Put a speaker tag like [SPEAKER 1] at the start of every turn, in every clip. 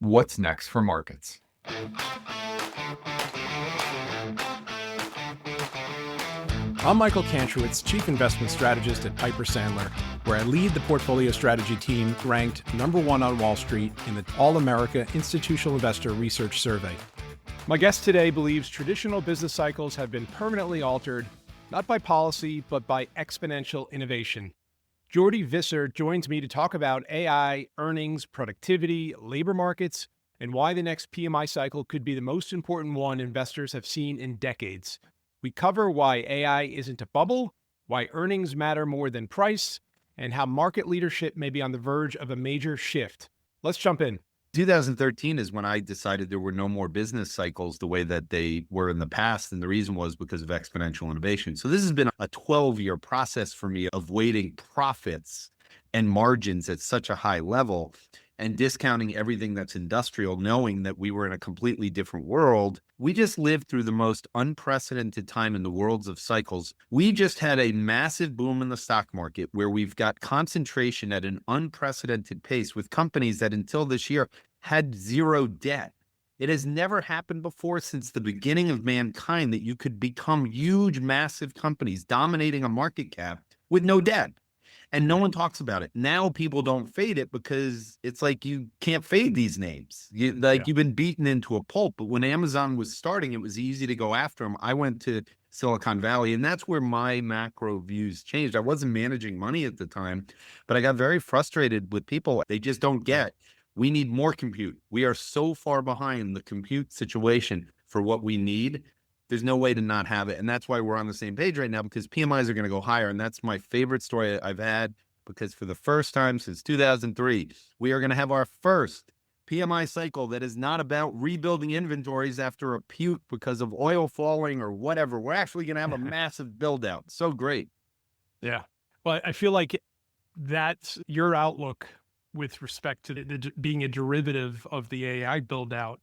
[SPEAKER 1] What's next for markets?
[SPEAKER 2] I'm Michael Kantrowitz, Chief Investment Strategist at Piper Sandler, where I lead the portfolio strategy team ranked #1 on Wall Street in the All-America Institutional Investor Research Survey. My guest today believes traditional business cycles have been permanently altered, not by policy, but by exponential innovation. Jordy Visser joins me to talk about AI, earnings, productivity, labor markets, and why the next PMI cycle could be the most important one investors have seen in decades. We cover why AI isn't a bubble, why earnings matter more than price, and how market leadership may be on the verge of a major shift. Let's jump in.
[SPEAKER 3] 2013 is when I decided there were no more business cycles the way that they were in the past. And the reason was because of exponential innovation. So this has been a 12-year process for me of weighting profits and margins at such a high level and discounting everything that's industrial, knowing that we were in a completely different world. We just lived through the most unprecedented time in the worlds of cycles. We just had a massive boom in the stock market where we've got concentration at an unprecedented pace with companies that until this year had zero debt. It has never happened before since the beginning of mankind that you could become huge, massive companies dominating a market cap with no debt. And no one talks about it. Now people don't fade it because it's like you can't fade these names. You've been beaten into a pulp. But when Amazon was starting, it was easy to go after them. I went to Silicon Valley, and that's where my macro views changed. I wasn't managing money at the time, but I got very frustrated with people. They just don't get, we need more compute. We are so far behind the compute situation for what we need. There's no way to not have it. And that's why we're on the same page right now, because PMIs are going to go higher. And that's my favorite story I've had, because for the first time since 2003, we are going to have our first PMI cycle that is not about rebuilding inventories after a puke because of oil falling or whatever. We're actually going to have a massive build out. So great.
[SPEAKER 2] Yeah. Well, I feel like that's your outlook with respect to being a derivative of the AI build out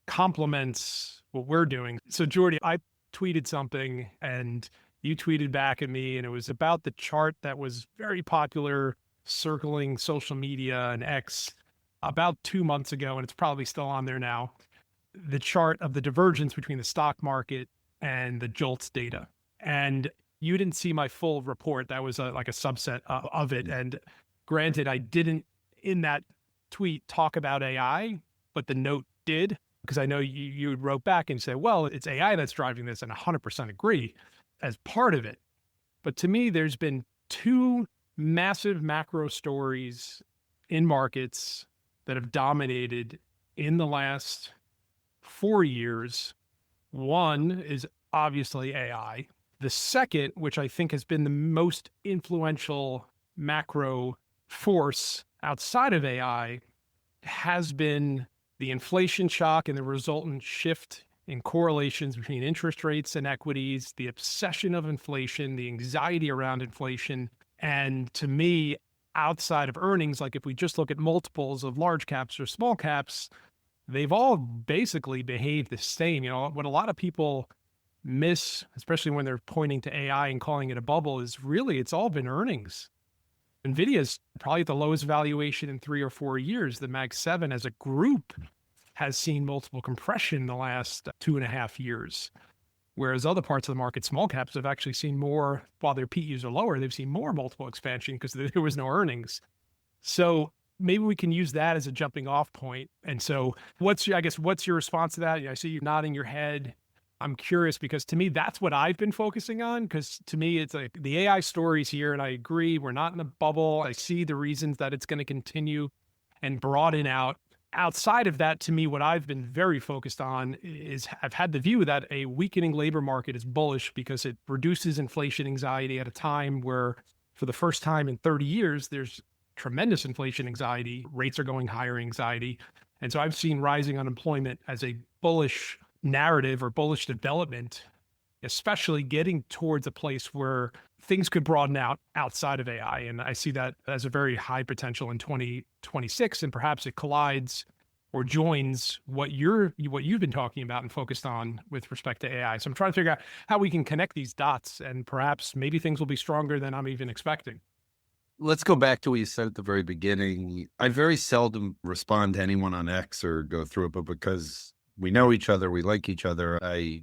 [SPEAKER 2] complements what we're doing. So Jordy, I tweeted something and you tweeted back at me, and it was about the chart that was very popular circling social media and X about 2 months ago, and it's probably still on there now. The chart of the divergence between the stock market and the JOLTS data. And you didn't see my full report. That was like a subset of it. And granted, I didn't in that tweet talk about AI, but the note did. Because I know you wrote back and said, well, it's AI that's driving this, and 100% agree as part of it. But to me, there's been two massive macro stories in markets that have dominated in the last 4 years. One is obviously AI. The second, which I think has been the most influential macro force outside of AI, has been the inflation shock and the resultant shift in correlations between interest rates and equities, the obsession of inflation, the anxiety around inflation. And to me, outside of earnings, like if we just look at multiples of large caps or small caps, they've all basically behaved the same. You know, what a lot of people miss, especially when they're pointing to AI and calling it a bubble, is really it's all been earnings. NVIDIA's probably at the lowest valuation in 3 or 4 years. The Mag 7 as a group has seen multiple compression in the last 2.5 years. Whereas other parts of the market, small caps, have actually seen more, while their PEs are lower, they've seen more multiple expansion because there was no earnings. So maybe we can use that as a jumping off point. And so what's your response to that? I see you nodding your head. I'm curious because to me, that's what I've been focusing on. Because to me, it's like the AI stories here. And I agree, we're not in a bubble. I see the reasons that it's going to continue and broaden out. Outside of that, to me, what I've been very focused on is I've had the view that a weakening labor market is bullish because it reduces inflation anxiety at a time where, for the first time in 30 years, there's tremendous inflation anxiety. Rates are going higher anxiety. And so I've seen rising unemployment as a bullish narrative or bullish development, especially getting towards a place where things could broaden out outside of AI. And I see that as a very high potential in 2026, and perhaps it collides or joins what you've been talking about and focused on with respect to AI. So I'm trying to figure out how we can connect these dots, and perhaps maybe things will be stronger than I'm even expecting.
[SPEAKER 3] Let's go back to what you said at the very beginning. I very seldom respond to anyone on X or go through it, but because we know each other, we like each other, I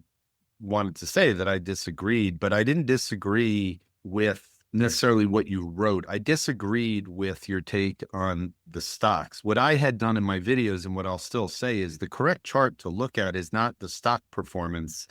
[SPEAKER 3] wanted to say that I disagreed, but I didn't disagree with necessarily what you wrote. I disagreed with your take on the stocks. What I had done in my videos and what I'll still say is the correct chart to look at is not the stock performance,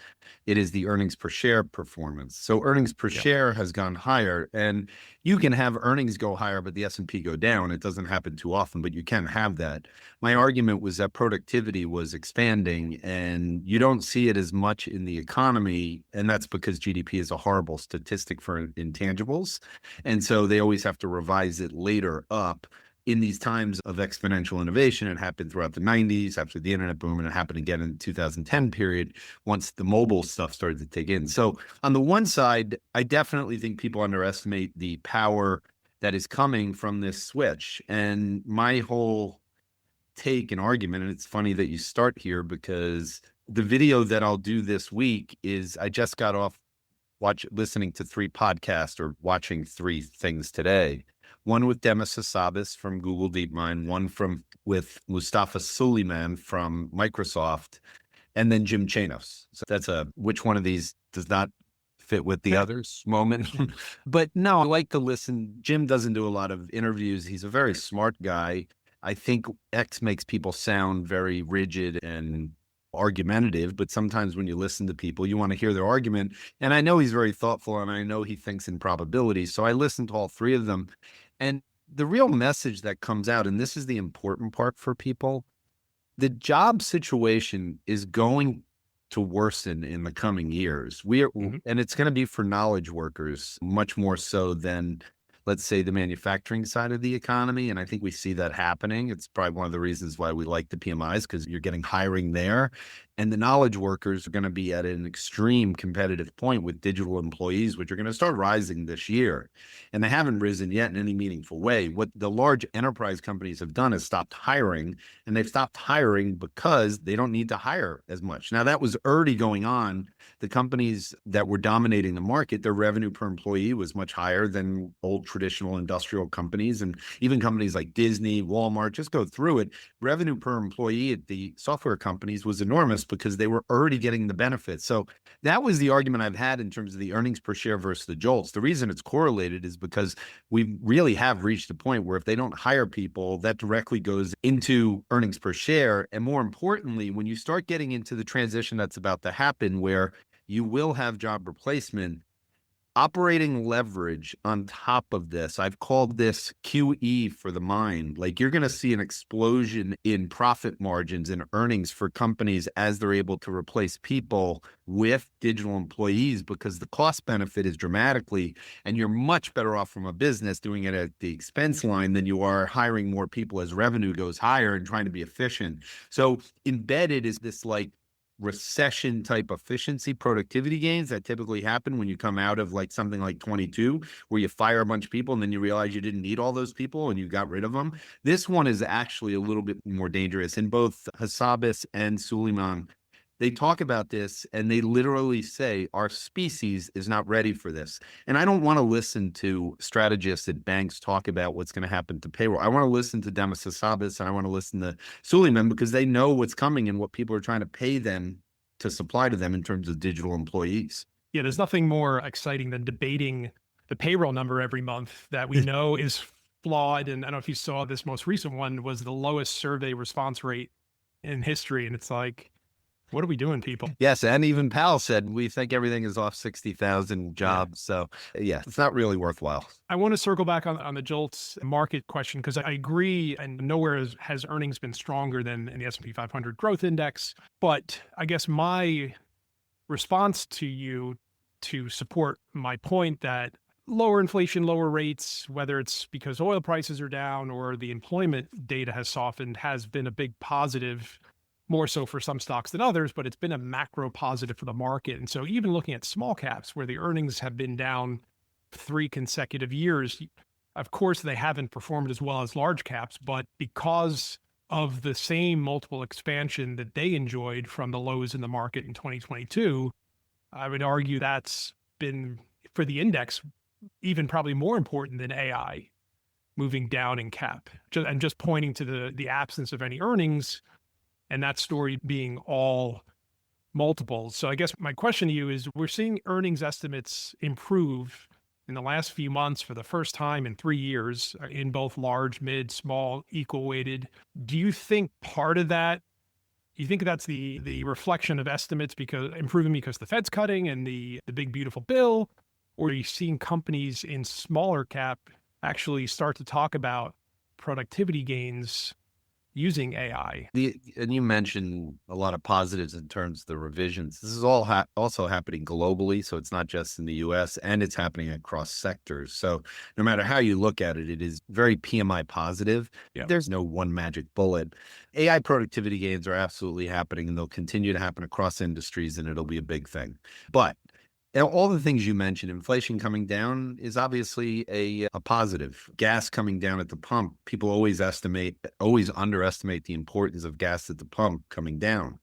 [SPEAKER 3] it is the earnings per share performance. So earnings per
[SPEAKER 2] Yeah.
[SPEAKER 3] share has gone higher, and you can have earnings go higher, but the S&P go down. It doesn't happen too often, but you can have that. My argument was that productivity was expanding, and you don't see it as much in the economy. And that's because GDP is a horrible statistic for intangibles. And so they always have to revise it later up. In these times of exponential innovation, it happened throughout the 90s after the internet boom, and it happened again in the 2010 period once the mobile stuff started to take in. So on the one side, I definitely think people underestimate the power that is coming from this switch. And my whole take and argument, and it's funny that you start here because the video that I'll do this week is I just got off listening to 3 podcasts or watching 3 things today. One with Demis Hassabis from Google DeepMind, one with Mustafa Suleyman from Microsoft, and then Jim Chanos. So that's a which one of these does not fit with the others moment. But no, I like to listen. Jim doesn't do a lot of interviews. He's a very smart guy. I think X makes people sound very rigid and argumentative, but sometimes when you listen to people, you want to hear their argument. And I know he's very thoughtful and I know he thinks in probability. So I listened to all 3 of them. And the real message that comes out, and this is the important part for people, the job situation is going to worsen in the coming years.
[SPEAKER 2] Mhm.
[SPEAKER 3] And it's going to be for knowledge workers much more so than, let's say, the manufacturing side of the economy. And I think we see that happening. It's probably one of the reasons why we like the PMIs, because you're getting hiring there. And the knowledge workers are going to be at an extreme competitive point with digital employees, which are going to start rising this year. And they haven't risen yet in any meaningful way. What the large enterprise companies have done is stopped hiring, and they've stopped hiring because they don't need to hire as much. Now, that was already going on. The companies that were dominating the market, their revenue per employee was much higher than old traditional industrial companies. And even companies like Disney, Walmart, just go through it. Revenue per employee at the software companies was enormous because they were already getting the benefits. So that was the argument I've had in terms of the earnings per share versus the jolts. The reason it's correlated is because we really have reached a point where if they don't hire people, that directly goes into earnings per share. And more importantly, when you start getting into the transition that's about to happen, where you will have job replacement, operating leverage on top of this, I've called this QE for the mind. Like, you're going to see an explosion in profit margins and earnings for companies as they're able to replace people with digital employees, because the cost benefit is dramatically, and you're much better off from a business doing it at the expense line than you are hiring more people as revenue goes higher and trying to be efficient. So embedded is this like recession type efficiency productivity gains that typically happen when you come out of like something like 22, where you fire a bunch of people and then you realize you didn't need all those people and you got rid of them. This one is actually a little bit more dangerous. In both Hassabis and Suleiman, they talk about this and they literally say our species is not ready for this. And I don't want to listen to strategists at banks talk about what's going to happen to payroll. I want to listen to Demis Hassabis and I want to listen to Suleiman, because they know what's coming and what people are trying to pay them to supply to them in terms of digital employees.
[SPEAKER 2] Yeah, there's nothing more exciting than debating the payroll number every month that we know is flawed. And I don't know if you saw this most recent one was the lowest survey response rate in history. And it's like, what are we doing, people?
[SPEAKER 3] Yes, and even Powell said we think everything is off 60,000
[SPEAKER 2] Yeah.
[SPEAKER 3] jobs. So yeah, it's not really worthwhile.
[SPEAKER 2] I want to circle back on the JOLTS market question, because I agree, and nowhere has earnings been stronger than in the S&P 500 growth index. But I guess my response to you to support my point that lower inflation, lower rates, whether it's because oil prices are down or the employment data has softened, has been a big positive, more so for some stocks than others, but it's been a macro positive for the market. And so even looking at small caps where the earnings have been down 3 consecutive years, of course, they haven't performed as well as large caps, but because of the same multiple expansion that they enjoyed from the lows in the market in 2022, I would argue that's been, for the index, even probably more important than AI. moving down in cap. And just pointing to the absence of any earnings, and that story being all multiples. So I guess my question to you is, we're seeing earnings estimates improve in the last few months for the first time in 3 years in both large, mid, small, equal weighted. Do you think part of that, you think that's the reflection of estimates because improving because the Fed's cutting and the big beautiful bill, or are you seeing companies in smaller cap actually start to talk about productivity gains using AI?
[SPEAKER 3] And you mentioned a lot of positives in terms of the revisions. This is all also happening globally, so it's not just in the US, and it's happening across sectors. So no matter how you look at it, it is very PMI positive.
[SPEAKER 2] Yeah.
[SPEAKER 3] There's no one magic bullet. AI productivity gains are absolutely happening, and they'll continue to happen across industries, and it'll be a big thing. But all the things you mentioned, inflation coming down is obviously a positive. Gas coming down at the pump, people always underestimate the importance of gas at the pump coming down.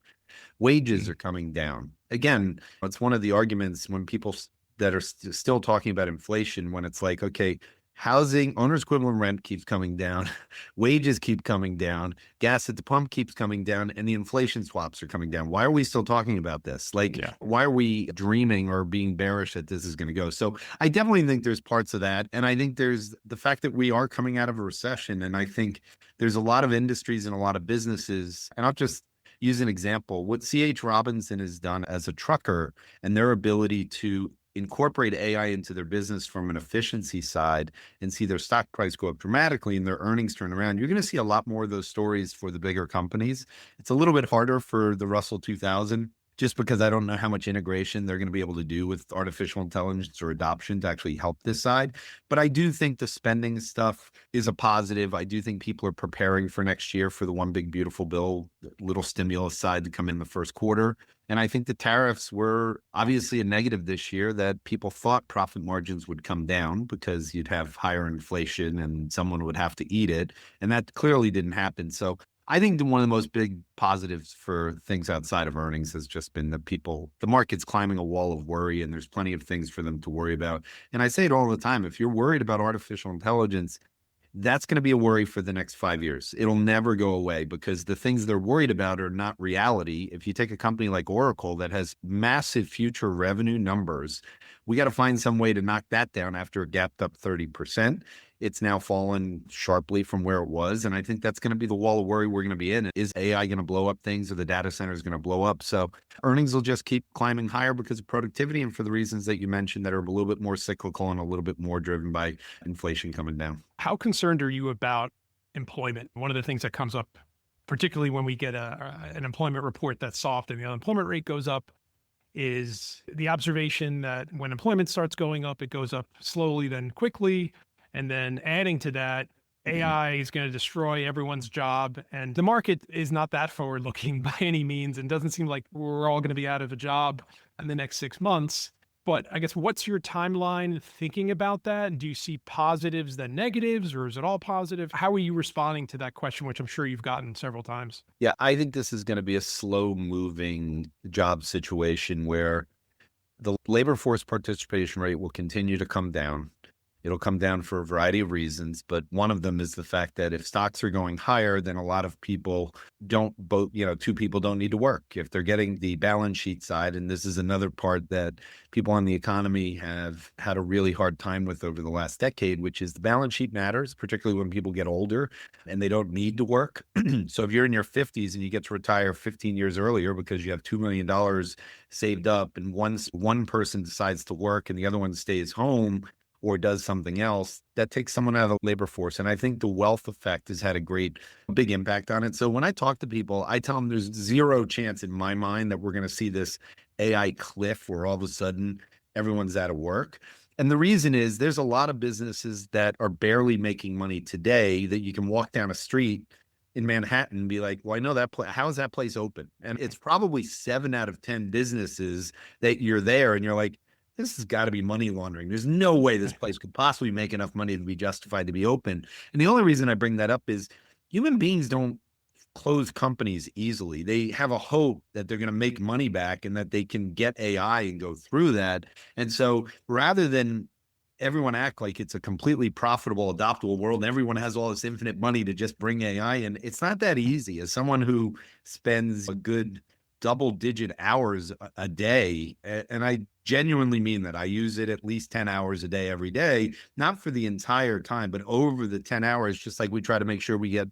[SPEAKER 3] Wages
[SPEAKER 2] Mm.
[SPEAKER 3] are coming down. Again, it's one of the arguments when people that are still talking about inflation, when it's like, okay, housing, owner's equivalent rent keeps coming down, wages keep coming down, gas at the pump keeps coming down, and the inflation swaps are coming down. Why are we still talking about this? Like,
[SPEAKER 2] Yeah.
[SPEAKER 3] why are we dreaming or being bearish that this is going to go? So I definitely think there's parts of that. And I think there's the fact that we are coming out of a recession. And I think there's a lot of industries and a lot of businesses, and I'll just use an example. What C.H. Robinson has done as a trucker and their ability to incorporate AI into their business from an efficiency side and see their stock price go up dramatically and their earnings turn around. You're going to see a lot more of those stories for the bigger companies. It's a little bit harder for the Russell 2000 just because I don't know how much integration they're going to be able to do with artificial intelligence or adoption to actually help this side. But I do think the spending stuff is a positive. I do think people are preparing for next year for the one big beautiful bill, little stimulus side to come in the first quarter. And I think the tariffs were obviously a negative this year, that people thought profit margins would come down because you'd have higher inflation and someone would have to eat it. And that clearly didn't happen. So I think one of the most big positives for things outside of earnings has just been that the market's climbing a wall of worry, and there's plenty of things for them to worry about. And I say it all the time, if you're worried about artificial intelligence, that's going to be a worry for the next 5 years. It'll never go away because the things they're worried about are not reality. If you take a company like Oracle that has massive future revenue numbers, we got to find some way to knock that down after it gapped up 30%. It's now fallen sharply from where it was. And I think that's going to be the wall of worry we're going to be in. Is AI going to blow up things, or the data center is going to blow up? So earnings will just keep climbing higher because of productivity and for the reasons that you mentioned that are a little bit more cyclical and a little bit more driven by inflation coming down.
[SPEAKER 2] How concerned are you about employment? One of the things that comes up, particularly when we get an employment report that's soft and the unemployment rate goes up, is the observation that when employment starts going up, it goes up slowly, then quickly. And then adding to that, AI is going to destroy everyone's job. And the market is not that forward looking by any means, and doesn't seem like we're all going to be out of a job in the next 6 months. But I guess, what's your timeline thinking about that? Do you see positives than negatives, or is it all positive? How are you responding to that question, which I'm sure you've gotten several times?
[SPEAKER 3] Yeah, I think this is going to be a slow moving job situation where the labor force participation rate will continue to come down. It'll come down for a variety of reasons, but one of them is the fact that if stocks are going higher, then a lot of people two people don't need to work. If they're getting the balance sheet side, and this is another part that people on the economy have had a really hard time with over the last decade, which is the balance sheet matters, particularly when people get older and they don't need to work. So if you're in your 50s and you get to retire 15 years earlier because you have $2 million saved up, and one person decides to work and the other one stays home or does something else, that takes someone out of the labor force. And I think the wealth effect has had a big impact on it. So when I talk to people, I tell them there's zero chance in my mind that we're going to see this AI cliff where all of a sudden everyone's out of work. And the reason is there's a lot of businesses that are barely making money today that you can walk down a street in Manhattan and be like, well, I know that place. How is that place open? And it's probably 7 out of 10 businesses that you're there and you're like, this has got to be money laundering. There's no way this place could possibly make enough money to be justified to be open. And the only reason I bring that up is human beings don't close companies easily. They have a hope that they're going to make money back and that they can get AI and go through that. And so rather than everyone act like it's a completely profitable, adoptable world and everyone has all this infinite money to just bring AI in. It's not that easy. As someone who spends a good double-digit hours a day, and I genuinely mean that. I use it at least 10 hours a day every day, not for the entire time, but over the 10 hours, just like we try to make sure we get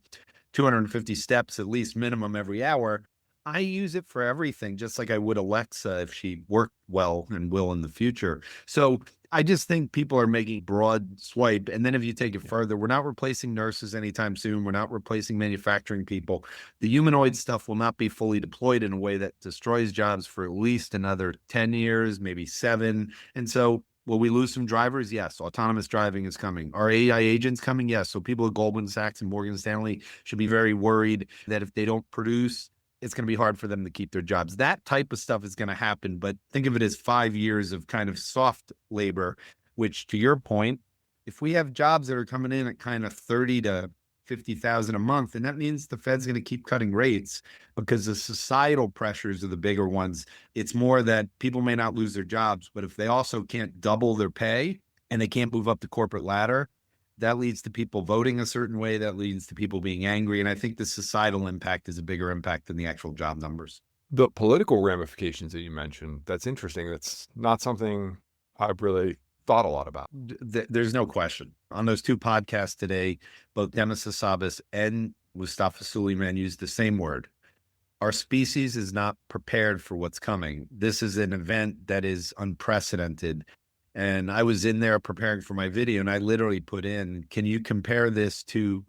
[SPEAKER 3] 250 steps at least minimum every hour. I use it for everything, just like I would Alexa if she worked well and will in the future. So I just think people are making broad swipe. And then if you take it further, we're not replacing nurses anytime soon. We're not replacing manufacturing people. The humanoid stuff will not be fully deployed in a way that destroys jobs for at least another 10 years, maybe 7. And so will we lose some drivers? Yes. Autonomous driving is coming. Are AI agents coming? Yes. So people at Goldman Sachs and Morgan Stanley should be very worried that if they don't produce, it's going to be hard for them to keep their jobs. That type of stuff is going to happen, but think of it as 5 years of kind of soft labor, which, to your point, if we have jobs that are coming in at kind of 30 to 50,000 a month, and that means the Fed's going to keep cutting rates because the societal pressures are the bigger ones. It's more that people may not lose their jobs, but if they also can't double their pay and they can't move up the corporate ladder, that leads to people voting a certain way. That leads to people being angry. And I think the societal impact is a bigger impact than the actual job numbers.
[SPEAKER 1] The political ramifications that you mentioned, that's interesting. That's not something I've really thought a lot about.
[SPEAKER 3] There's no question. On those 2 podcasts today, both Demis Hassabis and Mustafa Suleyman used the same word. Our species is not prepared for what's coming. This is an event that is unprecedented. And I was in there preparing for my video, and I literally put in, can you compare this to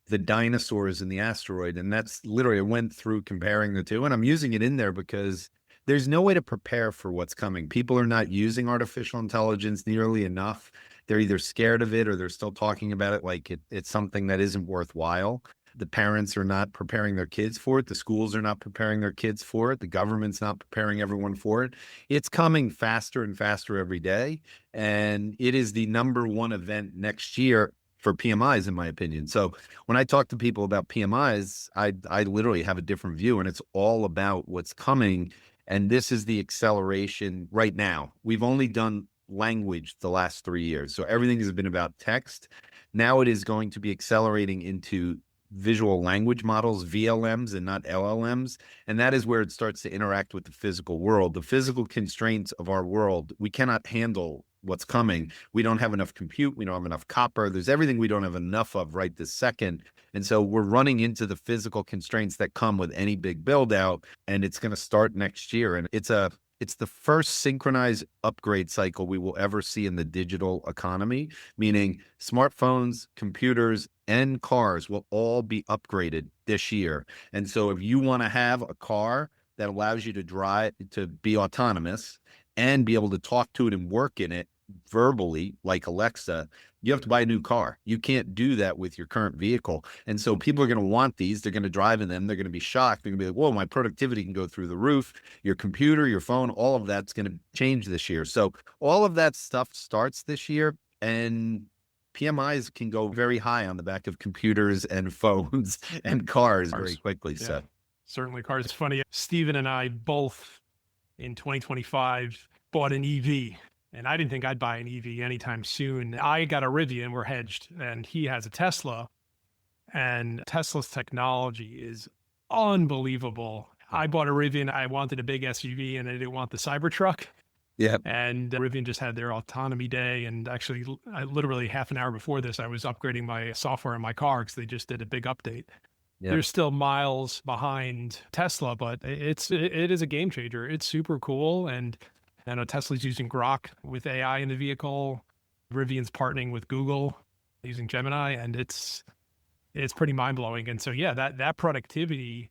[SPEAKER 3] the dinosaurs in the asteroid? And that's literally, I went through comparing the two, and I'm using it in there because there's no way to prepare for what's coming. People are not using artificial intelligence nearly enough. They're either scared of it or they're still talking about it like it's something that isn't worthwhile. The parents are not preparing their kids for it. The schools are not preparing their kids for it. The government's not preparing everyone for it. It's coming faster and faster every day. And it is the #1 event next year for PMIs, in my opinion. So when I talk to people about PMIs, I literally have a different view, and it's all about what's coming. And this is the acceleration right now. We've only done language the last 3 years. So everything has been about text. Now it is going to be accelerating into visual language models, VLMs, and not LLMs. And that is where it starts to interact with the physical world. The physical constraints of our world, we cannot handle what's coming. We don't have enough compute. We don't have enough copper. There's everything we don't have enough of right this second. And so we're running into the physical constraints that come with any big build out. And it's going to start next year. And it's the first synchronized upgrade cycle we will ever see in the digital economy, meaning smartphones, computers, and cars will all be upgraded this year. And so if you want to have a car that allows you to drive, to be autonomous and be able to talk to it and work in it verbally, like Alexa, you have to buy a new car. You can't do that with your current vehicle. And so people are going to want these. They're going to drive in them. They're going to be shocked. They're going to be like, whoa, my productivity can go through the roof. Your computer, your phone, all of that's going to change this year. So all of that stuff starts this year, and PMIs can go very high on the back of computers and phones and cars very quickly.
[SPEAKER 2] Yeah,
[SPEAKER 3] so
[SPEAKER 2] certainly cars. It's funny. Steven and I both in 2025 bought an EV. And I didn't think I'd buy an EV anytime soon. I got a Rivian, we're hedged, and he has a Tesla. And Tesla's technology is unbelievable. I bought a Rivian. I wanted a big SUV, and I didn't want the Cybertruck.
[SPEAKER 3] yeah,
[SPEAKER 2] And Rivian just had their autonomy day. And actually, I literally half an hour before this, I was upgrading my software in my car because they just did a big update.
[SPEAKER 3] yeah.
[SPEAKER 2] They're still miles behind Tesla, but it is a game changer. It's super cool. And I know Tesla's using Grok with AI in the vehicle. Rivian's partnering with Google using Gemini, and it's pretty mind-blowing. And so, yeah, that productivity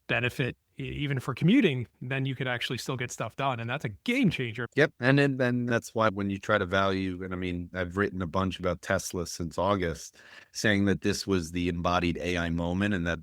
[SPEAKER 2] benefit, even for commuting, then you could actually still get stuff done. And that's a game changer.
[SPEAKER 3] Yep. And then that's why when you try to value, and I mean, I've written a bunch about Tesla since August, saying that this was the embodied AI moment, and that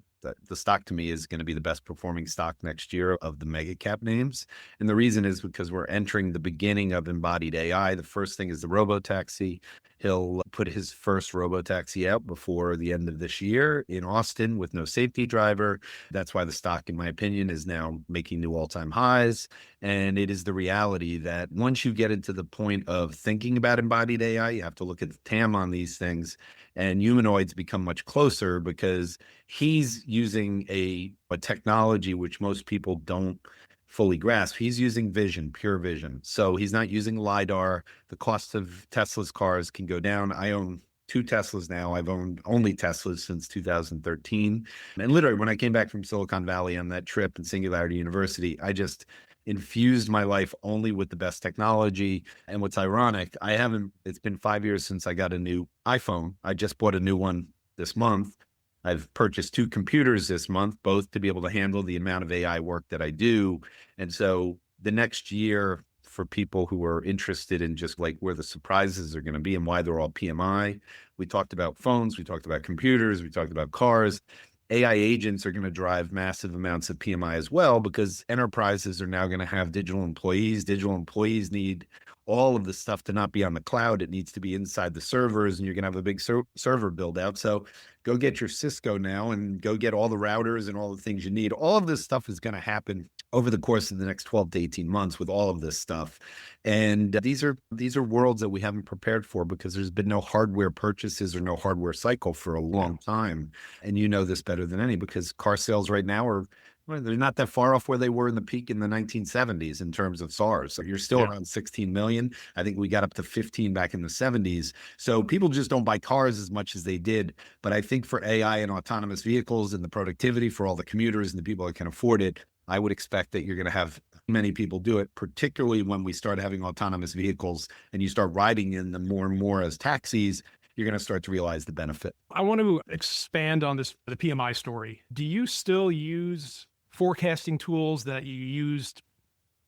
[SPEAKER 3] the stock to me is going to be the best performing stock next year of the mega cap names. And the reason is because we're entering the beginning of embodied AI. The first thing is the robotaxi. He'll put his first robotaxi out before the end of this year in Austin with no safety driver. That's why the stock, in my opinion, is now making new all-time highs. And it is the reality that once you get into the point of thinking about embodied AI, you have to look at the TAM on these things, and humanoids become much closer because he's using a technology which most people don't fully grasp. He's using vision, pure vision. So he's not using LiDAR. The cost of Tesla's cars can go down. I own 2 Teslas now. I've owned only Teslas since 2013. And literally, when I came back from Silicon Valley on that trip in Singularity University, I just infused my life only with the best technology. And what's ironic, it's been 5 years since I got a new iPhone. I just bought a new one this month. I've purchased 2 computers this month, both to be able to handle the amount of AI work that I do. And so the next year, for people who are interested in just like where the surprises are going to be and why they're all PMI, we talked about phones, we talked about computers, we talked about cars. AI agents are going to drive massive amounts of PMI as well, because enterprises are now going to have digital employees. Digital employees need all of the stuff to not be on the cloud. It needs to be inside the servers, and you're going to have a big server build out. So go get your Cisco now and go get all the routers and all the things you need. All of this stuff is going to happen over the course of the next 12 to 18 months with all of this stuff. And these are worlds that we haven't prepared for because there's been no hardware purchases or no hardware cycle for a long time. And you know this better than any, because car sales right now they're not that far off where they were in the peak in the 1970s in terms of SARS. So you're still around 16 million. I think we got up to 15 back in the 70s. So people just don't buy cars as much as they did. But I think for AI and autonomous vehicles and the productivity for all the commuters and the people that can afford it, I would expect that you're going to have many people do it, particularly when we start having autonomous vehicles and you start riding in them more and more as taxis. You're going to start to realize the benefit.
[SPEAKER 2] I want to expand on the PMI story. Do you still use forecasting tools that you used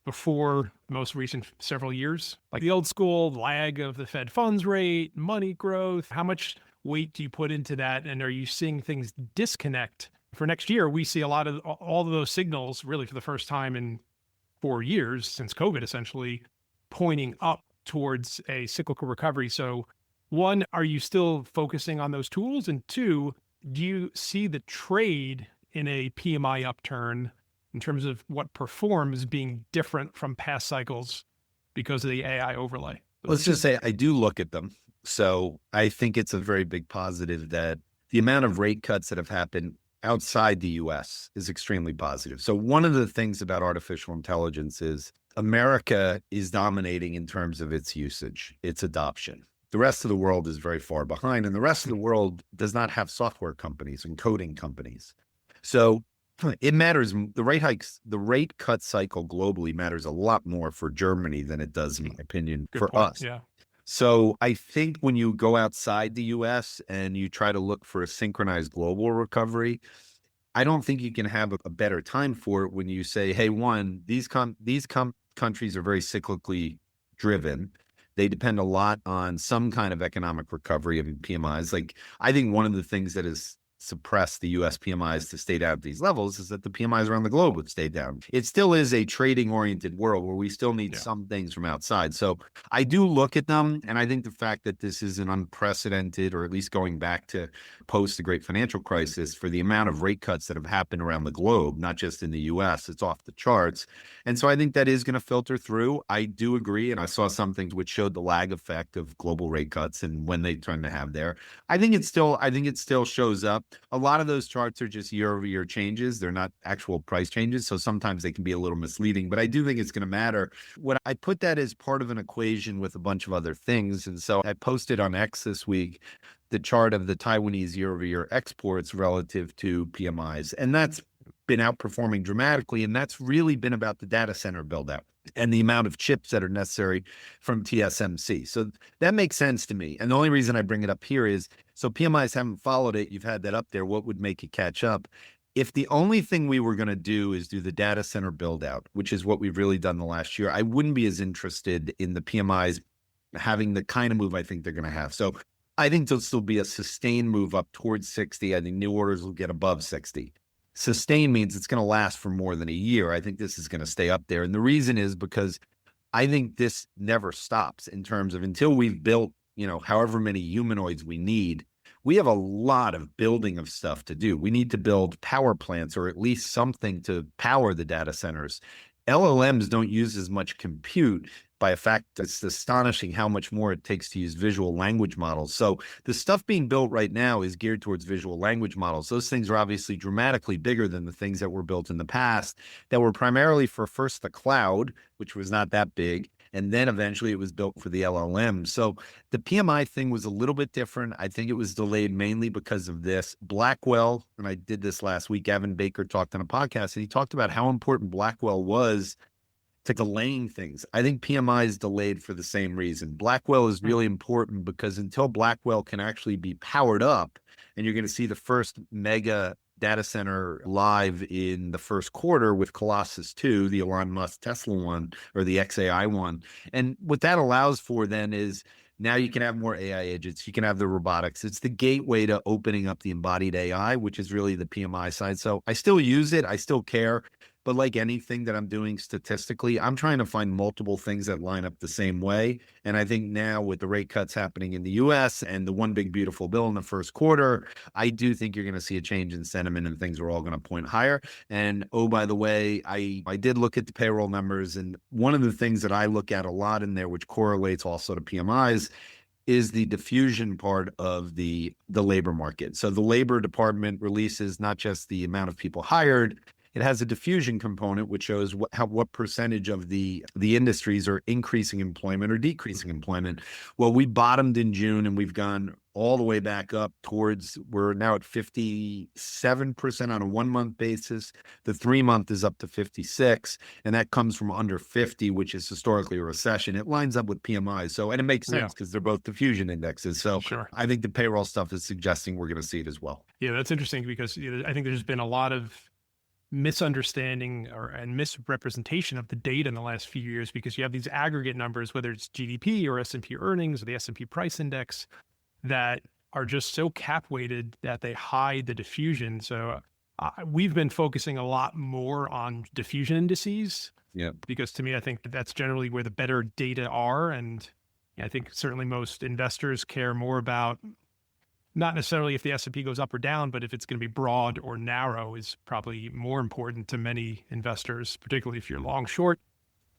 [SPEAKER 2] before the most recent several years? Like the old school lag of the Fed funds rate, money growth? How much weight do you put into that? And are you seeing things disconnect? For next year, we see all of those signals really for the first time in 4 years since COVID, essentially pointing up towards a cyclical recovery. So one, are you still focusing on those tools? And two, do you see the trade in a PMI upturn in terms of what performs being different from past cycles because of the AI overlay?
[SPEAKER 3] Let's just say I do look at them. So I think it's a very big positive that the amount of rate cuts that have happened outside the US is extremely positive. So one of the things about artificial intelligence is America is dominating in terms of its usage, its adoption. The rest of the world is very far behind, and the rest of the world does not have software companies and coding companies. So it matters. The rate cut cycle globally matters a lot more for Germany than it does, in my opinion, for us.
[SPEAKER 2] Yeah.
[SPEAKER 3] So I think when you go outside the US and you try to look for a synchronized global recovery, I don't think you can have a better time for it when you say, hey, one, these countries are very cyclically driven. They depend a lot on some kind of economic recovery of PMIs. Like, I think one of the things that has suppressed the US PMIs to stay down at these levels is that the PMIs around the globe would stay down. It still is a trading oriented world where we still need some things from outside. So I do look at them. And I think the fact that this is an unprecedented, or at least going back to post the great financial crisis, for the amount of rate cuts that have happened around the globe, not just in the US, it's off the charts. And so I think that is going to filter through. I do agree. And I saw some things which showed the lag effect of global rate cuts and when they turn to have there. I think it still shows up. A lot of those charts are just year-over-year changes. They're not actual price changes. So sometimes they can be a little misleading, but I do think it's going to matter. When I put that as part of an equation with a bunch of other things. And so I posted on X this week the chart of the Taiwanese year-over-year exports relative to PMIs. And that's been outperforming dramatically. And that's really been about the data center build out and the amount of chips that are necessary from TSMC. So that makes sense to me. And the only reason I bring it up here is, so PMIs haven't followed it. You've had that up there. What would make it catch up? If the only thing we were going to do is do the data center build out, which is what we've really done the last year, I wouldn't be as interested in the PMIs having the kind of move I think they're going to have. So I think there'll still be a sustained move up towards 60. I think new orders will get above 60. Sustain means it's going to last for more than a year. I think this is going to stay up there. And the reason is because I think this never stops in terms of until we've built however many humanoids we need, we have a lot of building of stuff to do. We need to build power plants or at least something to power the data centers. LLMs don't use as much compute. By a fact, it's astonishing how much more it takes to use visual language models. So the stuff being built right now is geared towards visual language models. Those things are obviously dramatically bigger than the things that were built in the past that were primarily for first the cloud, which was not that big. And then eventually it was built for the LLM. So the PMI thing was a little bit different. I think it was delayed mainly because of this. Blackwell, and I did this last week, Evan Baker talked on a podcast, and he talked about how important Blackwell was to delaying things. I think PMI is delayed for the same reason. Blackwell is really important because until Blackwell can actually be powered up, and you're going to see the first mega data center live in the first quarter with Colossus 2, the Elon Musk Tesla one, or the XAI one. And what that allows for then is now you can have more AI agents. You can have the robotics. It's the gateway to opening up the embodied AI, which is really the PMI side. So I still use it. I still care. But like anything that I'm doing statistically, I'm trying to find multiple things that line up the same way. And I think now with the rate cuts happening in the US and the one big beautiful bill in the first quarter, I do think you're going to see a change in sentiment and things are all going to point higher. And oh, by the way, I did look at the payroll numbers. And one of the things that I look at a lot in there, which correlates also to PMIs, is the diffusion part of the labor market. So the labor department releases not just the amount of people hired, it has a diffusion component, which shows what percentage of the industries are increasing employment or decreasing employment. Well, we bottomed in June and we've gone all the way back up towards, we're now at 57% on a 1 month basis. The 3 month is up to 56, and that comes from under 50, which is historically a recession. It lines up with PMI. So, and it makes sense because they're both diffusion indexes. So I think the payroll stuff is suggesting we're going to see it as well.
[SPEAKER 2] Yeah, that's interesting because I think there's been a lot of misunderstanding and misrepresentation of the data in the last few years because you have these aggregate numbers, whether it's GDP or S&P earnings or the S&P price index, that are just so cap weighted that they hide the diffusion. So we've been focusing a lot more on diffusion indices.
[SPEAKER 3] Yeah,
[SPEAKER 2] because to me, I think that's generally where the better data are. And I think certainly most investors care more about not necessarily if the S&P goes up or down, but if it's going to be broad or narrow is probably more important to many investors, particularly if you're long short.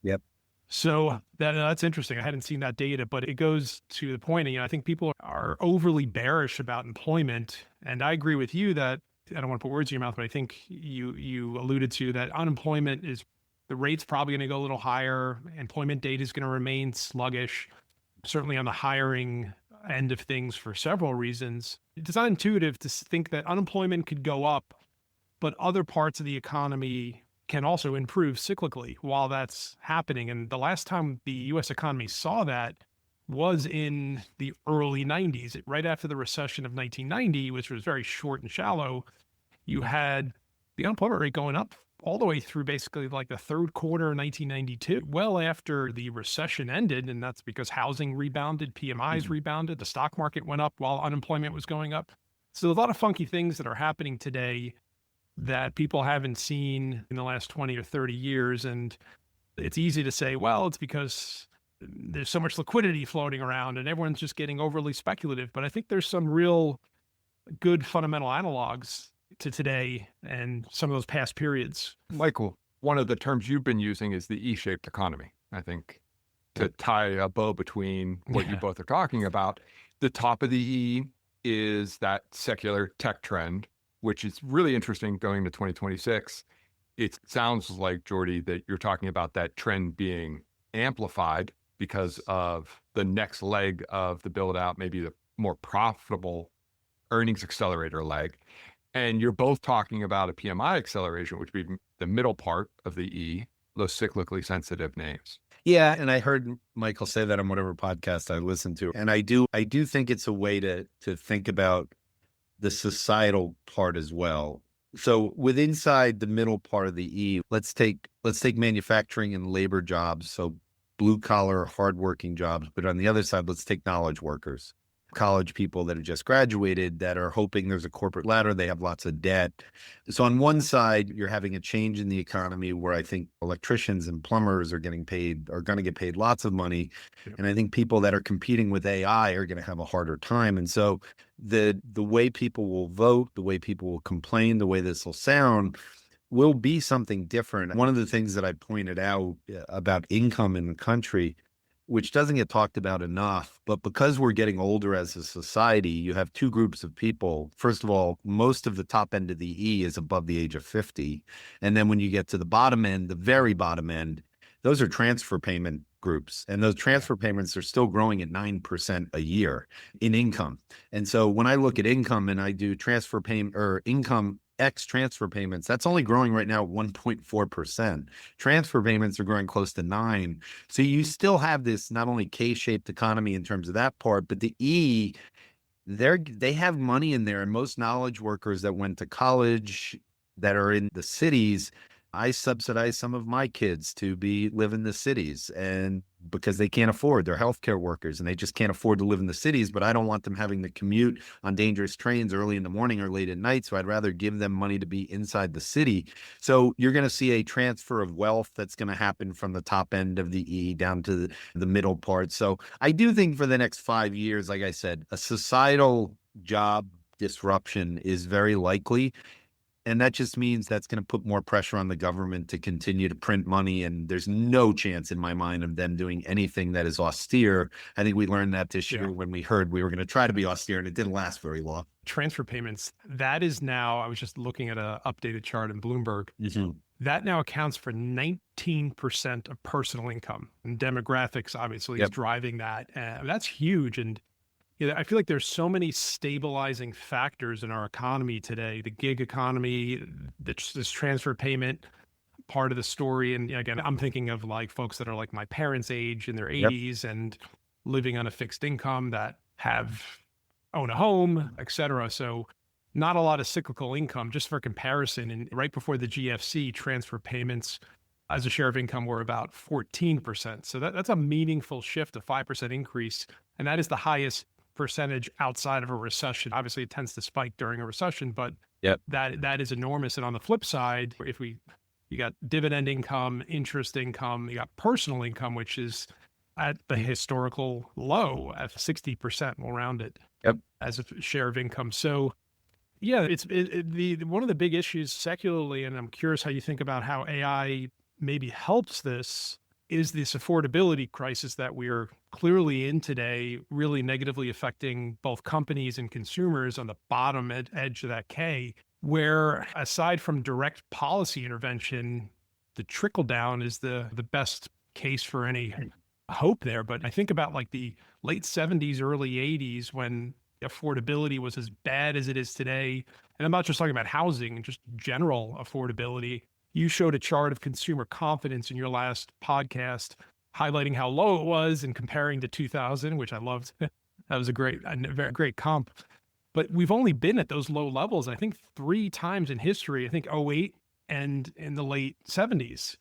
[SPEAKER 3] Yep.
[SPEAKER 2] So that's interesting. I hadn't seen that data, but it goes to the point, I think people are overly bearish about employment. And I agree with you that, I don't want to put words in your mouth, but I think you alluded to that unemployment is, the rate's probably going to go a little higher. Employment data is going to remain sluggish, certainly on the hiring end of things for several reasons. It's not intuitive to think that unemployment could go up, but other parts of the economy can also improve cyclically while that's happening. And the last time the U.S. economy saw that was in the early 90s, right after the recession of 1990, which was very short and shallow. You had the unemployment rate going up all the way through basically like the third quarter of 1992, well after the recession ended. And that's because housing rebounded, PMIs rebounded, the stock market went up while unemployment was going up. So a lot of funky things that are happening today that people haven't seen in the last 20 or 30 years. And it's easy to say, well, it's because there's so much liquidity floating around and everyone's just getting overly speculative. But I think there's some real good fundamental analogs to today and some of those past periods.
[SPEAKER 1] Michael, one of the terms you've been using is the E-shaped economy. I think to tie a bow between what you both are talking about, the top of the E is that secular tech trend, which is really interesting going to 2026. It sounds like, Jordi, that you're talking about that trend being amplified because of the next leg of the build out, maybe the more profitable earnings accelerator leg. And you're both talking about a PMI acceleration, which would be the middle part of the E, those cyclically sensitive names.
[SPEAKER 3] Yeah. And I heard Michael say that on whatever podcast I listened to. And I do think it's a way to think about the societal part as well. So with inside the middle part of the E, let's take manufacturing and labor jobs. So blue collar, hardworking jobs. But on the other side, let's take knowledge workers. college people that have just graduated that are hoping there's a corporate ladder. They have lots of debt. So on one side, you're having a change in the economy where I think electricians and plumbers are going to get paid lots of money.
[SPEAKER 2] Yep.
[SPEAKER 3] And I think people that are competing with AI are going to have a harder time. And so the way people will vote, the way people will complain, the way this will sound will be something different. One of the things that I pointed out about income in the country, which doesn't get talked about enough, but because we're getting older as a society, you have two groups of people. First of all, most of the top end of the E is above the age of 50. And then when you get to the bottom end, the very bottom end, those are transfer payment groups. And those transfer payments are still growing at 9% a year in income. And so when I look at income and I do transfer payment or income X transfer payments, that's only growing right now at 1.4%. Transfer payments are growing close to 9%. So you still have this not only K-shaped economy in terms of that part, but the E, they have money in there. And most knowledge workers that went to college that are in the cities, I subsidize some of my kids to live in the cities, and because they can't afford, they're healthcare workers and they just can't afford to live in the cities, but I don't want them having to commute on dangerous trains early in the morning or late at night. So I'd rather give them money to be inside the city. So you're going to see a transfer of wealth that's going to happen from the top end of the E down to the middle part. So I do think for the next 5 years, like I said, a societal job disruption is very likely. And that just means that's going to put more pressure on the government to continue to print money. And there's no chance in my mind of them doing anything that is austere. I think we learned that this year when we heard we were going to try to be austere, and it didn't last very long.
[SPEAKER 2] Transfer payments, that is now, I was just looking at an updated chart in Bloomberg.
[SPEAKER 3] Mm-hmm.
[SPEAKER 2] That now accounts for 19% of personal income. And demographics obviously is driving that. That's huge. And I feel like there's so many stabilizing factors in our economy today. The gig economy, this transfer payment part of the story. And again, I'm thinking of like folks that are like my parents' age in their 80s and living on a fixed income that own a home, et cetera. So not a lot of cyclical income. Just for comparison, and right before the GFC, transfer payments as a share of income were about 14%. So that's a meaningful shift, a 5% increase. And that is the highest percentage outside of a recession. Obviously, it tends to spike during a recession, but that is enormous. And on the flip side, you got dividend income, interest income, you got personal income, which is at the historical low at 60%. We'll round it as a share of income. So yeah, it's one of the big issues secularly, and I'm curious how you think about how AI maybe helps this, is this affordability crisis that we're clearly in today, really negatively affecting both companies and consumers on the bottom edge of that K, where aside from direct policy intervention, the trickle down is the best case for any hope there. But I think about like the late 70s, early 80s, when affordability was as bad as it is today. And I'm not just talking about housing, just general affordability. You showed a chart of consumer confidence in your last podcast, highlighting how low it was and comparing to 2000, which I loved. That was a very great comp. But we've only been at those low levels, I think, 3 times in history. I think 2008 and in the late 70s.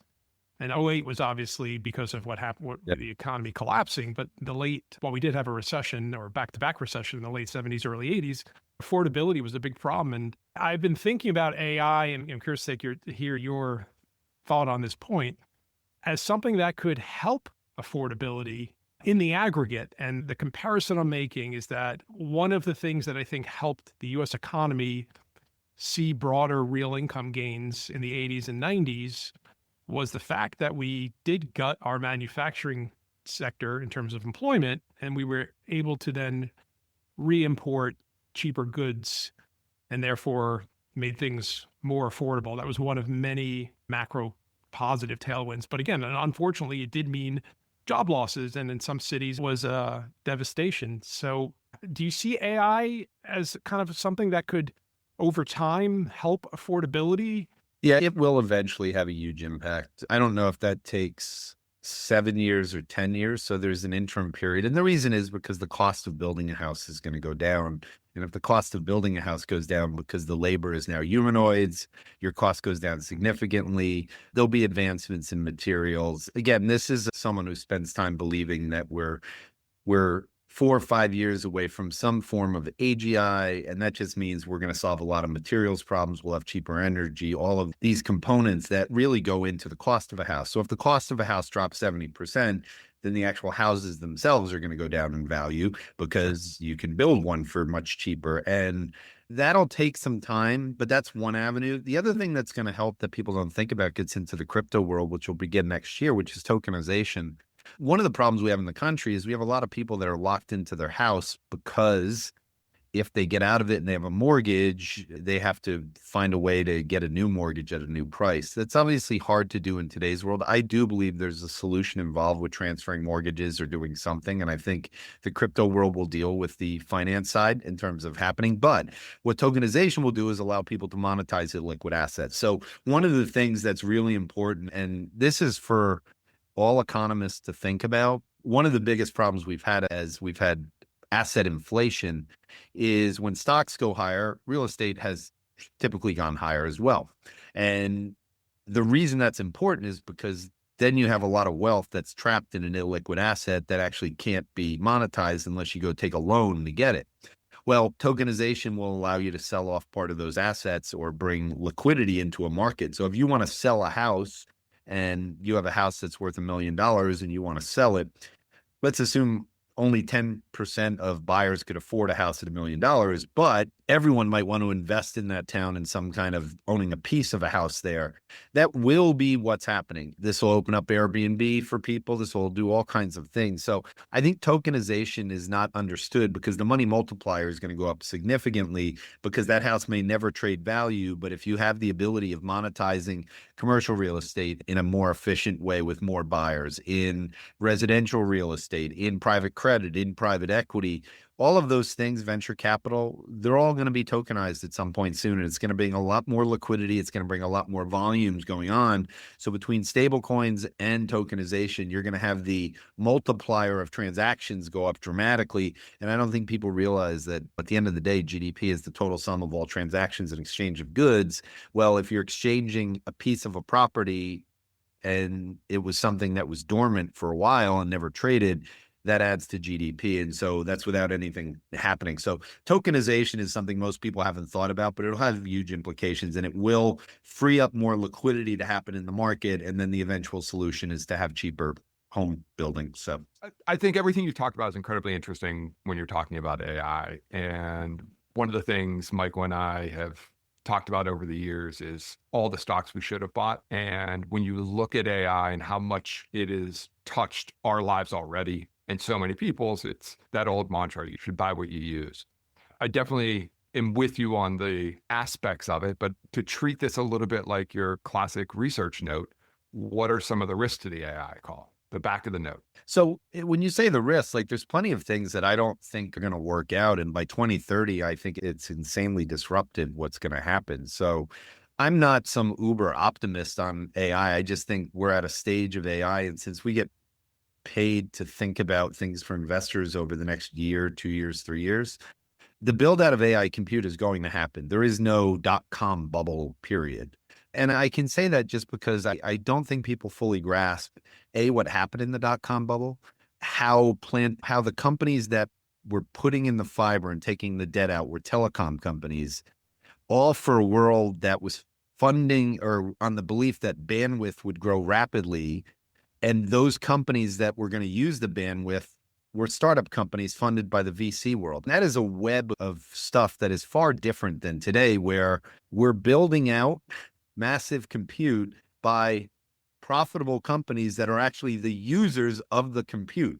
[SPEAKER 2] And 2008 was obviously because of what happened, the economy collapsing. But we did have a recession or back-to-back recession in the late 70s, early 80s. Affordability was a big problem. And I've been thinking about AI, and I'm curious to hear your thought on this point, as something that could help affordability in the aggregate. And the comparison I'm making is that one of the things that I think helped the U.S. economy see broader real income gains in the 80s and 90s was the fact that we did gut our manufacturing sector in terms of employment, and we were able to then re-import cheaper goods and therefore made things more affordable. That was one of many macro positive tailwinds. But again, unfortunately, it did mean job losses, and in some cities was devastation. So do you see AI as kind of something that could, over time, help affordability?
[SPEAKER 3] Yeah, it will eventually have a huge impact. I don't know if that takes 7 years or 10 years. So there's an interim period. And the reason is because the cost of building a house is going to go down. And if the cost of building a house goes down because the labor is now humanoids, your cost goes down significantly. There'll be advancements in materials. Again, this is someone who spends time believing that we're 4 or 5 years away from some form of AGI. And that just means we're going to solve a lot of materials problems. We'll have cheaper energy, all of these components that really go into the cost of a house. So if the cost of a house drops 70%, then the actual houses themselves are going to go down in value because you can build one for much cheaper. And that'll take some time, but that's one avenue. The other thing that's going to help that people don't think about gets into the crypto world, which will begin next year, which is tokenization. One of the problems we have in the country is we have a lot of people that are locked into their house because if they get out of it and they have a mortgage, they have to find a way to get a new mortgage at a new price. That's obviously hard to do in today's world. I do believe there's a solution involved with transferring mortgages or doing something. And I think the crypto world will deal with the finance side in terms of happening. But what tokenization will do is allow people to monetize liquid assets. So one of the things that's really important, and this is for all economists to think about, one of the biggest problems we've had as we've had asset inflation is when stocks go higher, real estate has typically gone higher as well. And the reason that's important is because then you have a lot of wealth that's trapped in an illiquid asset that actually can't be monetized unless you go take a loan to get it. Well, tokenization will allow you to sell off part of those assets or bring liquidity into a market. So if you want to sell a house and you have a house that's worth $1 million and you want to sell it, let's assume only 10% of buyers could afford a house at $1 million, but everyone might want to invest in that town in some kind of owning a piece of a house there. That will be what's happening. This will open up Airbnb for people. This will do all kinds of things. So I think tokenization is not understood because the money multiplier is going to go up significantly because that house may never trade value. But if you have the ability of monetizing commercial real estate in a more efficient way with more buyers, in residential real estate, in private credit, in private equity, all of those things, venture capital, they're all going to be tokenized at some point soon. And it's going to bring a lot more liquidity. It's going to bring a lot more volumes going on. So between stable coins and tokenization, you're going to have the multiplier of transactions go up dramatically. And I don't think people realize that at the end of the day, GDP is the total sum of all transactions and exchange of goods. Well, if you're exchanging a piece of a property and it was something that was dormant for a while and never traded, that adds to GDP. And so that's without anything happening. So tokenization is something most people haven't thought about, but it'll have huge implications and it will free up more liquidity to happen in the market. And then the eventual solution is to have cheaper home building. So
[SPEAKER 1] I think everything you talked about is incredibly interesting when you're talking about AI. And one of the things Michael and I have talked about over the years is all the stocks we should have bought. And when you look at AI and how much it has touched our lives already, and so many people's, it's that old mantra, you should buy what you use. I definitely am with you on the aspects of it, but to treat this a little bit like your classic research note, what are some of the risks to the AI call? The back of the note.
[SPEAKER 3] So when you say the risks, like there's plenty of things that I don't think are going to work out. And by 2030, I think it's insanely disruptive what's going to happen. So I'm not some uber optimist on AI. I just think we're at a stage of AI. And since we get paid to think about things for investors over the next year, 2 years, 3 years, the build out of AI compute is going to happen. There is no .com bubble, period. And I can say that just because I don't think people fully grasp, A, what happened in the .com bubble, how the companies that were putting in the fiber and taking the debt out were telecom companies, all for a world that was funding or on the belief that bandwidth would grow rapidly. And those companies that were going to use the bandwidth were startup companies funded by the VC world. And that is a web of stuff that is far different than today, where we're building out massive compute by profitable companies that are actually the users of the compute.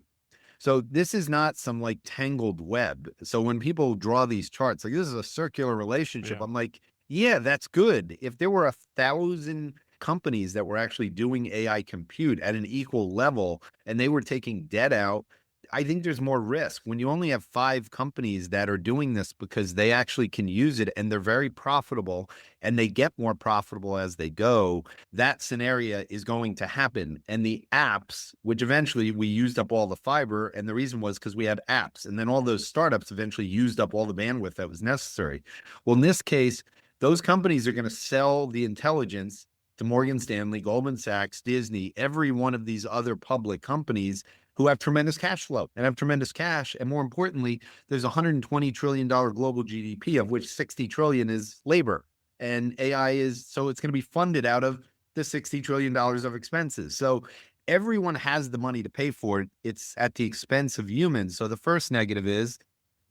[SPEAKER 3] So this is not some like tangled web. So when people draw these charts, like this is a circular relationship, I'm like, yeah, that's good. If there were 1,000 companies that were actually doing AI compute at an equal level and they were taking debt out, I think there's more risk. When you only have 5 companies that are doing this because they actually can use it and they're very profitable and they get more profitable as they go, that scenario is going to happen. And the apps, which eventually we used up all the fiber, and the reason was because we had apps, and then all those startups eventually used up all the bandwidth that was necessary. Well, in this case, those companies are going to sell the intelligence to Morgan Stanley, Goldman Sachs, Disney, every one of these other public companies who have tremendous cash flow and have tremendous cash. And more importantly, there's $120 trillion global GDP, of which $60 trillion is labor. And AI so it's going to be funded out of the $60 trillion of expenses. So everyone has the money to pay for it. It's at the expense of humans. So the first negative is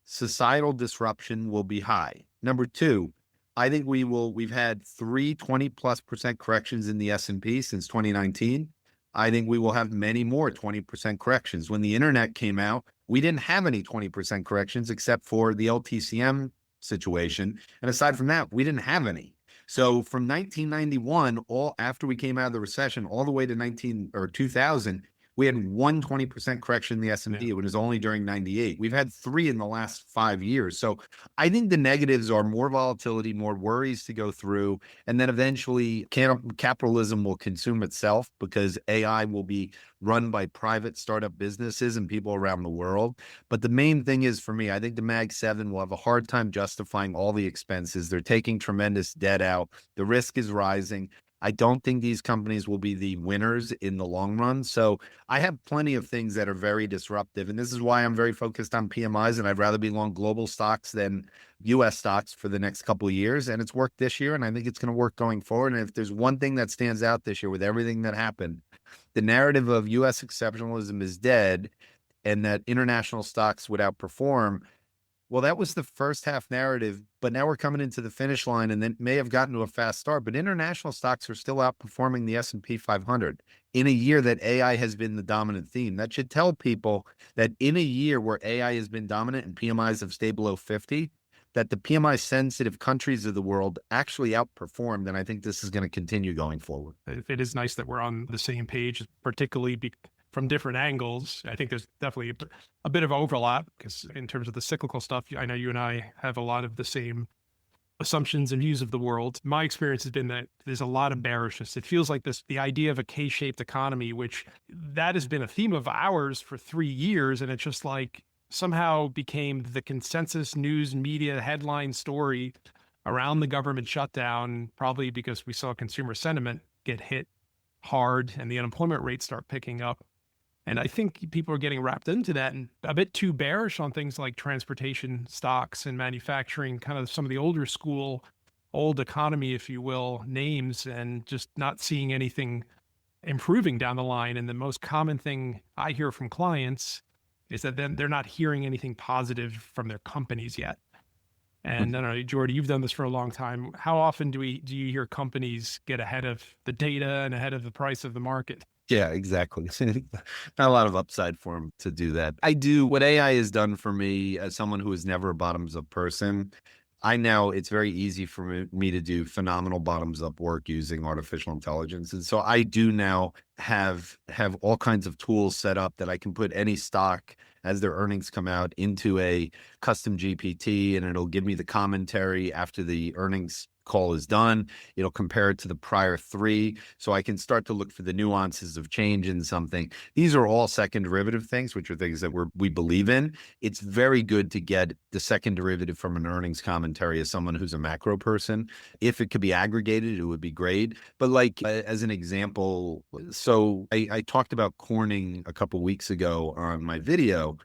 [SPEAKER 3] societal disruption will be high. Number two, I think we've had 20+% corrections in the S&P since 2019. I think we will have many more 20% corrections. When the internet came out, we didn't have any 20% corrections except for the LTCM situation. And aside from that, we didn't have any. So from 1991, all after we came out of the recession, all the way to 2000, we had 120% correction in the S&P. It was only during 98. We've had 3 in the last 5 years. So I think the negatives are more volatility, more worries to go through. And then eventually capitalism will consume itself because AI will be run by private startup businesses and people around the world. But the main thing is, for me, I think the Mag 7 will have a hard time justifying all the expenses. They're taking tremendous debt out. The risk is rising. I don't think these companies will be the winners in the long run. So I have plenty of things that are very disruptive. And this is why I'm very focused on PMIs, and I'd rather be long global stocks than US stocks for the next couple of years. And it's worked this year, and I think it's going to work going forward. And if there's one thing that stands out this year with everything that happened, the narrative of US exceptionalism is dead and that international stocks would outperform. Well, that was the first half narrative, but now we're coming into the finish line, and then may have gotten to a fast start, but international stocks are still outperforming the S&P 500 in a year that AI has been the dominant theme. That should tell people that in a year where AI has been dominant and PMIs have stayed below 50, that the PMI sensitive countries of the world actually outperformed. And I think this is going to continue going forward.
[SPEAKER 2] It is nice that we're on the same page, particularly from different angles. I think there's definitely a bit of overlap because in terms of the cyclical stuff, I know you and I have a lot of the same assumptions and views of the world. My experience has been that there's a lot of bearishness. It feels like the idea of a K-shaped economy, which that has been a theme of ours for 3 years. And it's just like somehow became the consensus news media headline story around the government shutdown, probably because we saw consumer sentiment get hit hard and the unemployment rate start picking up. And I think people are getting wrapped into that and a bit too bearish on things like transportation stocks and manufacturing, kind of some of the older school, old economy, if you will, names, and just not seeing anything improving down the line. And the most common thing I hear from clients is that then they're not hearing anything positive from their companies yet. And I don't know, Jordy, you've done this for a long time. How often do you hear companies get ahead of the data and ahead of the price of the market?
[SPEAKER 3] Yeah, exactly. Not a lot of upside for them to do that. I do what AI has done for me as someone who is never a bottoms up person. It's very easy for me to do phenomenal bottoms up work using artificial intelligence. And so I do now have all kinds of tools set up that I can put any stock as their earnings come out into a custom GPT, and it'll give me the commentary after the earnings call is done. It'll compare it to the prior 3. So I can start to look for the nuances of change in something. These are all second derivative things, which are things that we believe in. It's very good to get the second derivative from an earnings commentary as someone who's a macro person. If it could be aggregated, it would be great. But like as an example, so I talked about Corning a couple weeks ago on my video.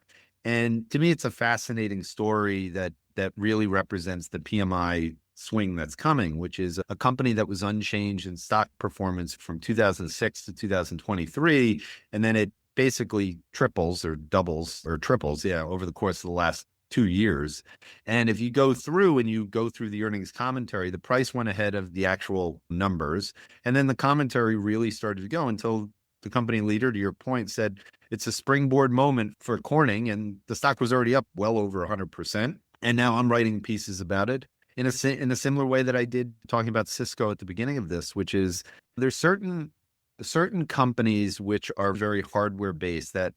[SPEAKER 3] And to me, it's a fascinating story that really represents the PMI swing that's coming, which is a company that was unchanged in stock performance from 2006 to 2023. And then it basically triples or doubles or triples, over the course of the last 2 years. And if you go through the earnings commentary, the price went ahead of the actual numbers. And then the commentary really started to go until the company leader, to your point, said it's a springboard moment for Corning. And the stock was already up well over 100%. And now I'm writing pieces about it in a similar way that I did talking about Cisco at the beginning of this, which is there's certain companies which are very hardware based that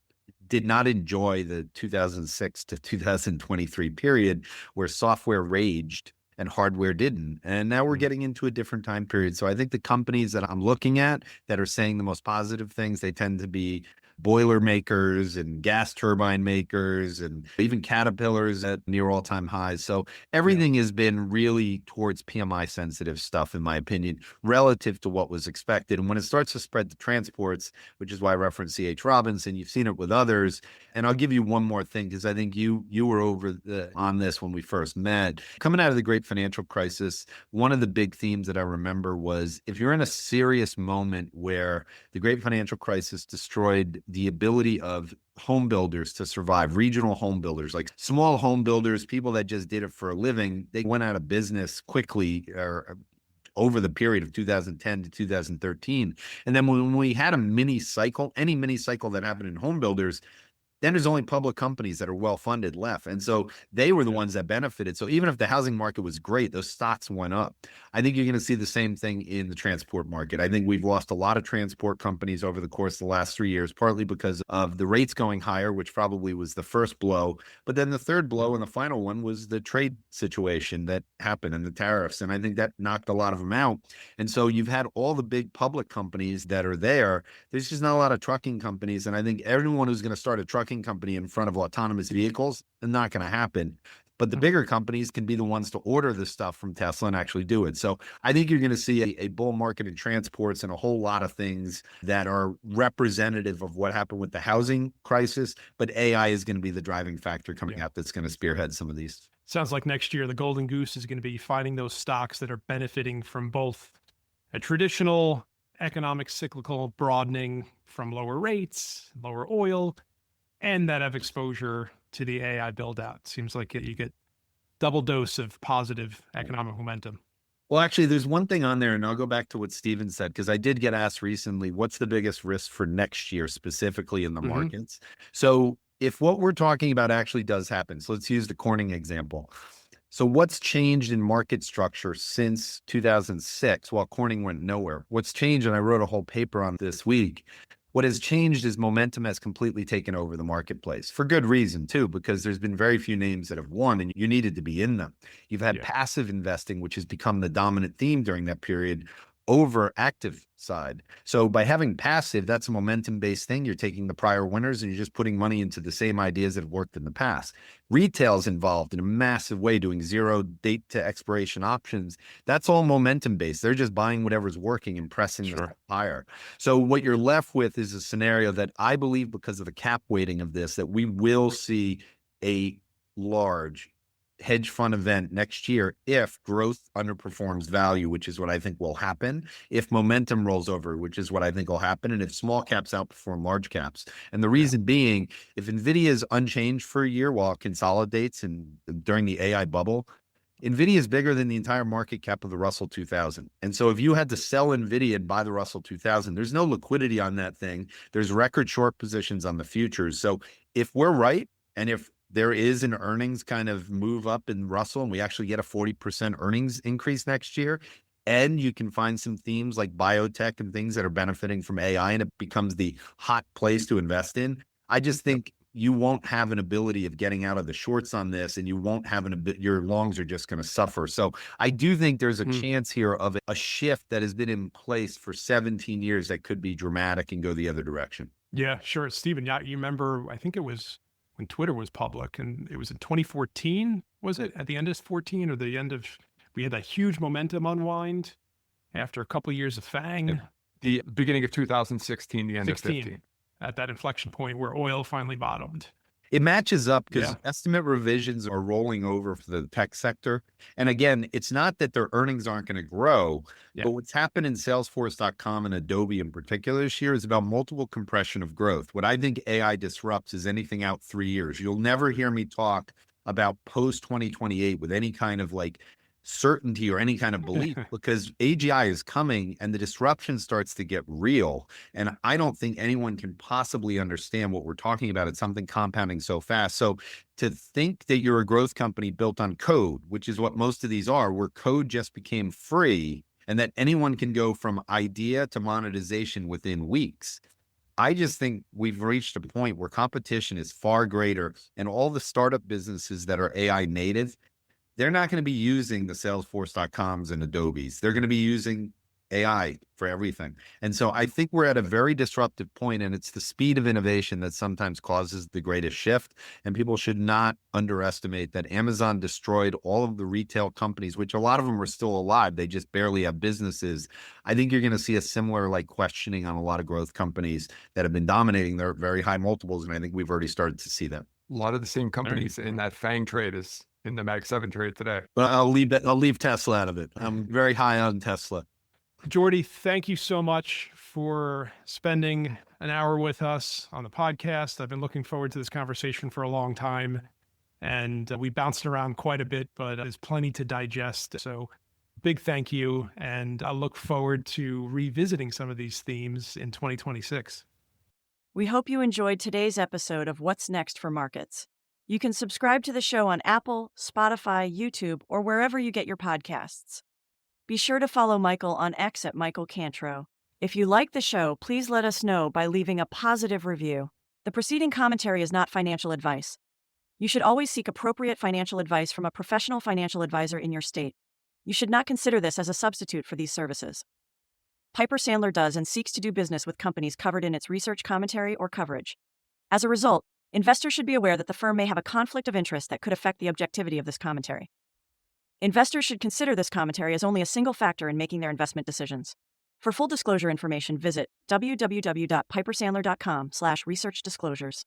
[SPEAKER 3] did not enjoy the 2006 to 2023 period where software raged and hardware didn't. And now we're getting into a different time period. So I think the companies that I'm looking at that are saying the most positive things, they tend to be boiler makers and gas turbine makers and even Caterpillars at near all-time highs. So everything has been really towards PMI sensitive stuff, in my opinion, relative to what was expected. And when it starts to spread to transports, which is why I referenced C.H. Robinson, you've seen it with others. And I'll give you one more thing, because I think you were on this when we first met. Coming out of the great financial crisis, one of the big themes that I remember was, if you're in a serious moment where the great financial crisis destroyed the ability of home builders to survive, regional home builders, like small home builders, people that just did it for a living, they went out of business quickly, or over the period of 2010 to 2013. And then when we had a mini cycle, any mini cycle that happened in home builders, then there's only public companies that are well-funded left. And so they were the ones that benefited. So even if the housing market was great, those stocks went up. I think you're going to see the same thing in the transport market. I think we've lost a lot of transport companies over the course of the last 3 years, partly because of the rates going higher, which probably was the first blow. But then the third blow and the final one was the trade situation that happened and the tariffs. And I think that knocked a lot of them out. And so you've had all the big public companies that are there. There's just not a lot of trucking companies. And I think everyone who's going to start a trucking company in front of autonomous vehicles, it's not going to happen. But the bigger companies can be the ones to order the stuff from Tesla and actually do it. So I think you're going to see a bull market in transports and a whole lot of things that are representative of what happened with the housing crisis. But AI is going to be the driving factor coming out that's going to spearhead some of these.
[SPEAKER 2] Sounds like next year the golden goose is going to be finding those stocks that are benefiting from both a traditional economic cyclical broadening from lower rates, lower oil, and that have exposure to the AI build out. Seems like you get double dose of positive economic momentum.
[SPEAKER 3] Well, actually, there's one thing on there, and I'll go back to what Steven said, because I did get asked recently, what's the biggest risk for next year, specifically in the markets? So if what we're talking about actually does happen, so let's use the Corning example. So what's changed in market structure since 2006? Well, Corning went nowhere. What's changed, and I wrote a whole paper on this week, what has changed is momentum has completely taken over the marketplace, for good reason too, because there's been very few names that have won and you needed to be in them. You've had passive investing, which has become the dominant theme during that period, over active side. So by having passive, that's a momentum-based thing. You're taking the prior winners and you're just putting money into the same ideas that have worked in the past. Retail's involved in a massive way, doing zero date to expiration options. That's all momentum-based. They're just buying whatever's working and pressing it higher. So what you're left with is a scenario that I believe, because of the cap weighting of this, that we will see a large hedge fund event next year if growth underperforms value, which is what I think will happen, if momentum rolls over, which is what I think will happen, and if small caps outperform large caps. And the reason being, if NVIDIA is unchanged for a year while it consolidates and during the AI bubble, NVIDIA is bigger than the entire market cap of the Russell 2000. And so if you had to sell NVIDIA and buy the Russell 2000, there's no liquidity on that thing. There's record short positions on the futures. So if we're right, and if there is an earnings kind of move up in Russell and we actually get a 40% earnings increase next year, and you can find some themes like biotech and things that are benefiting from AI, and it becomes the hot place to invest in, I just think you won't have an ability of getting out of the shorts on this, and you won't have your longs are just going to suffer. So I do think there's a chance here of a shift that has been in place for 17 years that could be dramatic and go the other direction.
[SPEAKER 2] Yeah, sure. Steven, yeah, you remember, I think it was when Twitter was public, and it was in 2014, was it? At the end of 14 or the end of, we had that huge momentum unwind after a couple of years of FANG.
[SPEAKER 1] The beginning of 2016, the end of 15.
[SPEAKER 2] At that inflection point where oil finally bottomed.
[SPEAKER 3] It matches up because estimate revisions are rolling over for the tech sector. And again, it's not that their earnings aren't going to grow, but what's happened in Salesforce.com and Adobe in particular this year is about multiple compression of growth. What I think AI disrupts is anything out 3 years. You'll never hear me talk about post 2028 with any kind of like certainty or any kind of belief, because AGI is coming and the disruption starts to get real. And I don't think anyone can possibly understand what we're talking about. It's something compounding so fast. So to think that you're a growth company built on code, which is what most of these are, where code just became free and that anyone can go from idea to monetization within weeks. I just think we've reached a point where competition is far greater, and all the startup businesses that are AI native, they're not going to be using the Salesforce.coms and Adobes. They're going to be using AI for everything. And so I think we're at a very disruptive point, and it's the speed of innovation that sometimes causes the greatest shift. And people should not underestimate that Amazon destroyed all of the retail companies, which a lot of them are still alive. They just barely have businesses. I think you're going to see a similar like questioning on a lot of growth companies that have been dominating their very high multiples. And I think we've already started to see that.
[SPEAKER 1] A lot of the same companies in that FANG trade is in the Mag 7 trade today.
[SPEAKER 3] But I'll leave Tesla out of it. I'm very high on Tesla.
[SPEAKER 2] Jordy, thank you so much for spending an hour with us on the podcast. I've been looking forward to this conversation for a long time, and we bounced around quite a bit, but there's plenty to digest. So big thank you, and I look forward to revisiting some of these themes in 2026.
[SPEAKER 4] We hope you enjoyed today's episode of What's Next for Markets. You can subscribe to the show on Apple, Spotify, YouTube, or wherever you get your podcasts. Be sure to follow Michael on X at Michael Cantro. If you like the show, please let us know by leaving a positive review. The preceding commentary is not financial advice. You should always seek appropriate financial advice from a professional financial advisor in your state. You should not consider this as a substitute for these services. Piper Sandler does and seeks to do business with companies covered in its research commentary or coverage. As a result, investors should be aware that the firm may have a conflict of interest that could affect the objectivity of this commentary. Investors should consider this commentary as only a single factor in making their investment decisions. For full disclosure information, visit www.pipersandler.com/researchdisclosures.